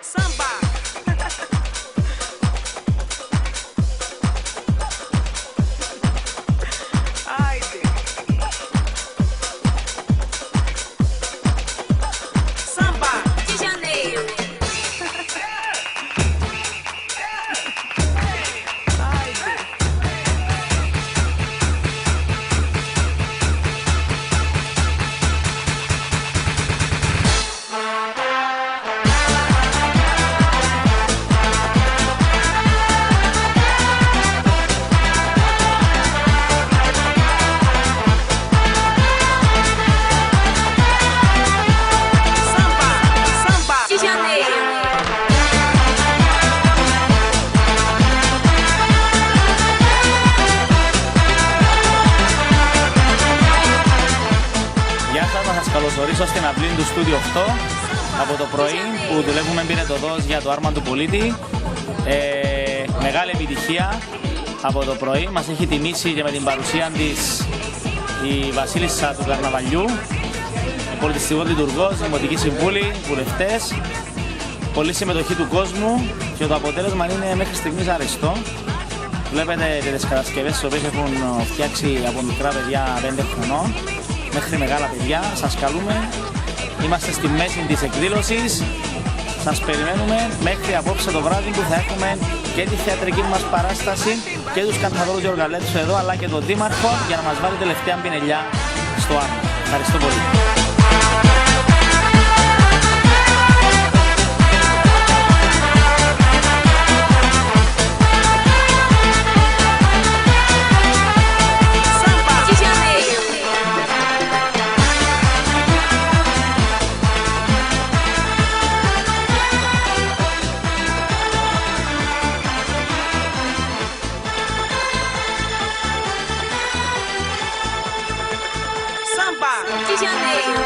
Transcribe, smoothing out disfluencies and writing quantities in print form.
Samba. Άιντε. Samba. De Janeiro. Άιντε. Samba. Samba. De Janeiro. Γεια σας, να σας καλωσορίσω στην αυλή του Studio 8 από το πρωί που δουλεύουμε πυρετοδός για το άρμα του πολίτη. Μεγάλη επιτυχία από το πρωί, μας έχει τιμήσει και με την παρουσία της η Βασίλισσα του Καρναβαλιού, πολιτιστικός λειτουργός, δημοτικοί συμβούλοι, βουλευτές, πολλή συμμετοχή του κόσμου και το αποτέλεσμα είναι μέχρι στιγμής αριστό. Βλέπετε τις κατασκευές τις οποίες έχουν φτιάξει από μικρά παιδιά 5 χρονών μέχρι μεγάλα παιδιά. Σας καλούμε, είμαστε στη μέση της εκδήλωσης. Σας περιμένουμε μέχρι απόψε το βράδυ που θα έχουμε και τη θεατρική μας παράσταση και τους κανταδόρους και οργαλέτους εδώ, αλλά και τον Δήμαρχο για να μας βάλει τελευταία πινελιά στο άρμα. Ευχαριστώ πολύ. Samba. De Janeiro. Samba. De Janeiro.